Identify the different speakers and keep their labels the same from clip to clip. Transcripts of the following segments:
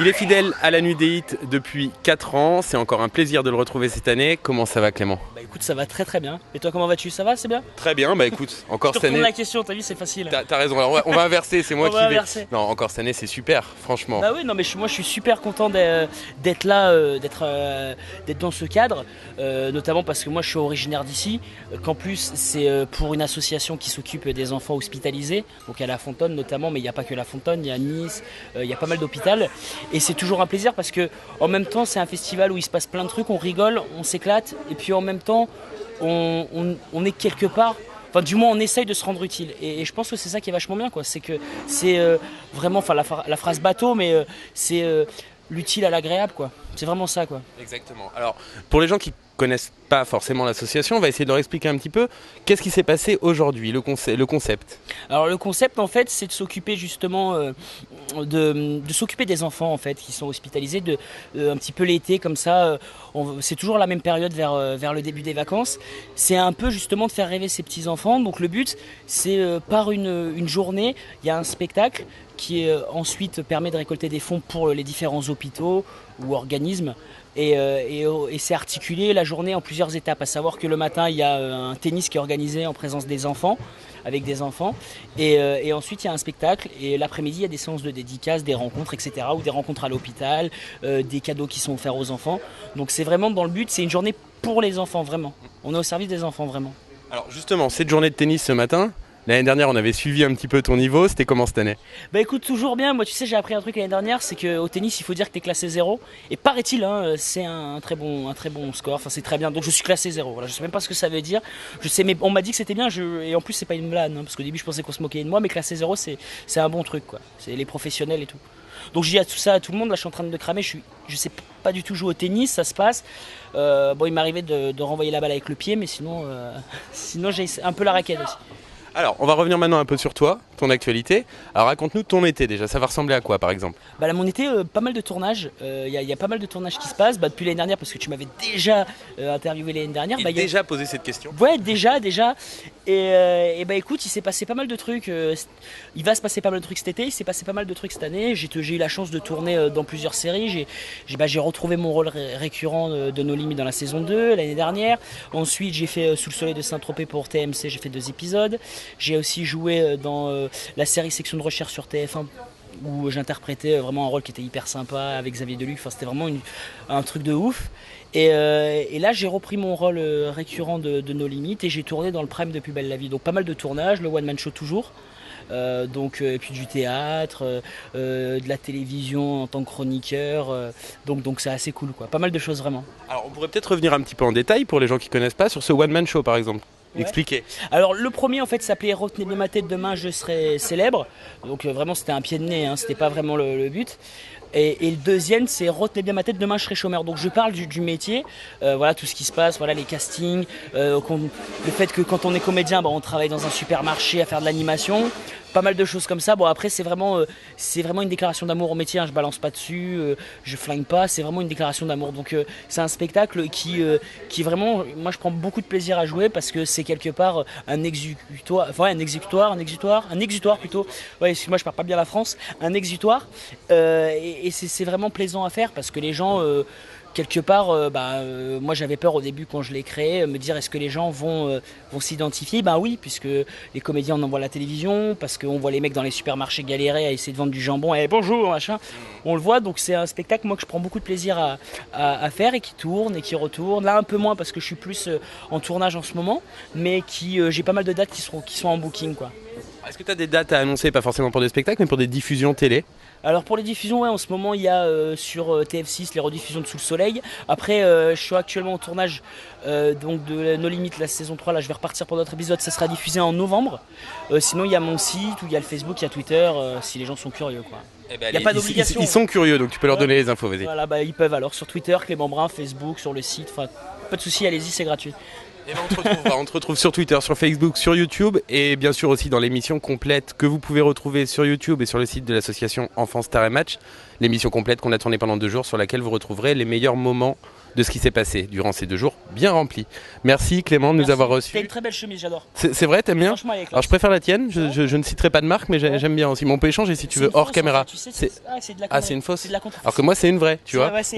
Speaker 1: Il est fidèle à la Nuit des Hits depuis 4 ans. C'est encore un plaisir de le retrouver cette année. Comment ça va, Clément?
Speaker 2: Bah écoute, ça va très très bien. Et toi, comment vas-tu? Ça va, c'est bien?
Speaker 1: Très bien, bah écoute, encore
Speaker 2: Je te
Speaker 1: cette année.
Speaker 2: retourne la question, t'as vu, c'est facile.
Speaker 1: T'as raison, alors on va inverser, c'est moi
Speaker 2: On
Speaker 1: qui
Speaker 2: va
Speaker 1: vais.
Speaker 2: inverser.
Speaker 1: Non, encore cette année, c'est super, franchement.
Speaker 2: Bah oui, non mais moi je suis super content d'être là, d'être dans ce cadre, notamment parce que moi je suis originaire d'ici, qu'en plus c'est pour une association qui s'occupe des enfants hospitalisés, donc à La Fontaine notamment, mais il n'y a pas que La Fontaine, il y a Nice, il y a pas mal d'hôpitaux, et c'est toujours un plaisir parce que en même temps c'est un festival où il se passe plein de trucs, on rigole, on s'éclate, et puis en même temps on est quelque part. Enfin, du moins, on essaye de se rendre utile. Et je pense que c'est ça qui est vachement bien, quoi. C'est que c'est vraiment, enfin, la phrase bateau, mais c'est l'utile à l'agréable, quoi. C'est vraiment ça, quoi.
Speaker 1: Exactement. Alors, pour les gens qui connaissent pas forcément l'association, on va essayer de leur expliquer un petit peu qu'est-ce qui s'est passé aujourd'hui, le concept.
Speaker 2: Alors le concept en fait c'est de s'occuper justement de s'occuper des enfants en fait qui sont hospitalisés un petit peu l'été comme ça, c'est toujours la même période vers le début des vacances, c'est un peu justement de faire rêver ces petits enfants. Donc le but c'est par une journée il y a un spectacle qui ensuite permet de récolter des fonds pour les différents hôpitaux ou organismes. Et c'est articulé la journée en plusieurs étapes, à savoir que le matin il y a un tennis qui est organisé en présence des enfants, avec des enfants, et ensuite il y a un spectacle, et l'après-midi il y a des séances de dédicaces, des rencontres, etc., ou des rencontres à l'hôpital, des cadeaux qui sont offerts aux enfants. Donc c'est vraiment dans le but, c'est une journée pour les enfants, vraiment. On est au service des enfants, vraiment.
Speaker 1: Alors justement, cette journée de tennis ce matin, l'année dernière, on avait suivi un petit peu ton niveau, c'était comment cette année?
Speaker 2: Bah écoute, toujours bien. Moi, tu sais, j'ai appris un truc l'année dernière, c'est qu'au tennis, il faut dire que t'es classé 0. Et paraît-il, hein, c'est un très bon score. Enfin, c'est très bien. Donc, je suis classé 0. Voilà, je sais même pas ce que ça veut dire. Je sais, mais on m'a dit que c'était bien. Et en plus, c'est pas une blague, hein, parce qu'au début, je pensais qu'on se moquait de moi, mais classé 0, c'est un bon truc, quoi. C'est les professionnels et tout. Donc, je dis à tout ça à tout le monde. Là, je suis en train de cramer. Je sais pas du tout jouer au tennis, ça se passe. Bon, il m'arrivait de renvoyer la balle avec le pied, mais sinon, sinon j'ai un peu la raquette aussi.
Speaker 1: Alors, on va revenir maintenant un peu sur toi, ton actualité. Alors, raconte-nous ton été déjà, ça va ressembler à quoi par exemple?
Speaker 2: Bah là, mon été, pas mal de tournages. Il y a pas mal de tournages qui se passent. Bah, depuis l'année dernière, parce que tu m'avais déjà interviewé l'année dernière.
Speaker 1: Et
Speaker 2: Bah,
Speaker 1: déjà posé cette question?
Speaker 2: Ouais, déjà. Et bah écoute, il s'est passé pas mal de trucs. Il va se passer pas mal de trucs cet été. Il s'est passé pas mal de trucs cette année. J'ai eu la chance de tourner dans plusieurs séries. J'ai retrouvé mon rôle récurrent de No Limit dans la saison 2 l'année dernière. Ensuite, j'ai fait Sous le soleil de Saint-Tropez pour TMC. J'ai fait 2 épisodes. J'ai aussi joué dans la série Section de recherche sur TF1 où j'interprétais vraiment un rôle qui était hyper sympa avec Xavier Deluc. Enfin, c'était vraiment un truc de ouf. Et là, j'ai repris mon rôle récurrent de No Limit et j'ai tourné dans le Prime de Plus belle la vie. Donc pas mal de tournages, le one man show toujours. Et puis du théâtre, de la télévision en tant que chroniqueur. Donc c'est assez cool, quoi. Pas mal de choses vraiment.
Speaker 1: Alors, on pourrait peut-être revenir un petit peu en détail pour les gens qui connaissent pas sur ce one man show par exemple.
Speaker 2: Ouais.
Speaker 1: Expliquez.
Speaker 2: Alors le premier en fait s'appelait Retenez bien ma tête, demain je serai célèbre. Donc vraiment c'était un pied de nez, hein, c'était pas vraiment le but. Et le deuxième c'est Retenez bien ma tête, demain je serai chômeur. Donc je parle du métier, voilà tout ce qui se passe, voilà les castings, le fait que quand on est comédien, on travaille dans un supermarché à faire de l'animation. Pas mal de choses comme ça. Bon après c'est vraiment une déclaration d'amour au métier, hein. Je balance pas dessus, je flingue pas, c'est vraiment une déclaration d'amour. Donc c'est un spectacle qui vraiment, moi je prends beaucoup de plaisir à jouer parce que c'est quelque part un exutoire plutôt. Ouais, excuse-moi, je parle pas bien la France, un exutoire. Et c'est vraiment plaisant à faire parce que les gens quelque part, moi j'avais peur au début quand je l'ai créé, me dire est-ce que les gens vont s'identifier? Ben oui, puisque les comédiens on en voit à la télévision, parce qu'on voit les mecs dans les supermarchés galérer à essayer de vendre du jambon, et bonjour machin, on le voit, donc c'est un spectacle moi que je prends beaucoup de plaisir à faire et qui tourne et qui retourne, là un peu moins parce que je suis plus en tournage en ce moment, mais j'ai pas mal de dates qui sont en booking, quoi.
Speaker 1: Est-ce que tu as des dates à annoncer, pas forcément pour des spectacles, mais pour des diffusions télé?
Speaker 2: Alors pour les diffusions, ouais, en ce moment il y a sur TF6 les rediffusions de Sous le soleil. Après je suis actuellement en tournage donc de No Limit la saison 3, là je vais repartir pour d'autres épisodes, ça sera diffusé en novembre. Sinon il y a mon site, ou il y a le Facebook, il y a Twitter, si les gens sont curieux, quoi.
Speaker 1: Eh ben,
Speaker 2: Il n'y a pas d'obligation.
Speaker 1: Ils sont curieux, donc tu peux leur donner les infos, vas-y.
Speaker 2: Voilà, ils peuvent alors sur Twitter, Clément Brun, Facebook, sur le site, enfin pas de souci, allez-y, c'est gratuit.
Speaker 1: Et ben on te retrouve sur Twitter, sur Facebook, sur YouTube et bien sûr aussi dans l'émission complète que vous pouvez retrouver sur YouTube et sur le site de l'association Enfants Star et Match. L'émission complète qu'on a tournée pendant 2 jours sur laquelle vous retrouverez les meilleurs moments de ce qui s'est passé durant ces 2 jours bien remplis. Merci Clément de nous avoir reçus.
Speaker 2: C'est une très belle chemise, j'adore.
Speaker 1: C'est vrai, t'aimes bien?
Speaker 2: Franchement, elle est classe.
Speaker 1: Alors je préfère la tienne, je ne citerai pas de marque mais j'aime bien aussi. Mais on peut échanger si tu veux hors caméra.
Speaker 2: Tu sais, c'est de la
Speaker 1: Ah, c'est une fausse.
Speaker 2: C'est de la contrefaçon.
Speaker 1: Alors que moi c'est une vraie, tu vois.
Speaker 2: Ouais, c'est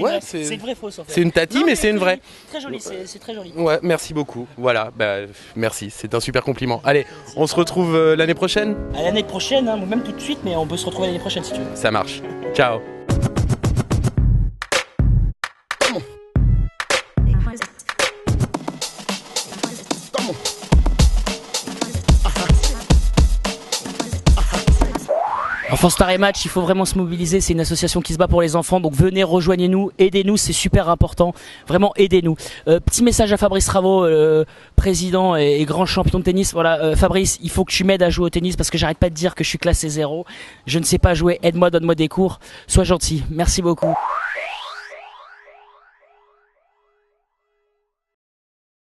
Speaker 2: une vraie fausse en fait.
Speaker 1: C'est une tati
Speaker 2: Non,
Speaker 1: mais c'est une vraie.
Speaker 2: Très joli, c'est très joli.
Speaker 1: Ouais, merci beaucoup. Voilà, merci, c'est un super compliment. Allez, on se retrouve l'année prochaine.
Speaker 2: À l'année prochaine, hein, même tout de suite, mais on peut se retrouver l'année prochaine si tu veux.
Speaker 1: Ça marche. Ciao.
Speaker 2: Enfants Star et Match, il faut vraiment se mobiliser, c'est une association qui se bat pour les enfants, donc venez, rejoignez-nous, aidez-nous, c'est super important, vraiment aidez-nous. Petit message à Fabrice Ravo, président et grand champion de tennis, voilà, Fabrice, il faut que tu m'aides à jouer au tennis parce que j'arrête pas de dire que je suis classé 0, je ne sais pas jouer, aide-moi, donne-moi des cours, sois gentil, merci beaucoup.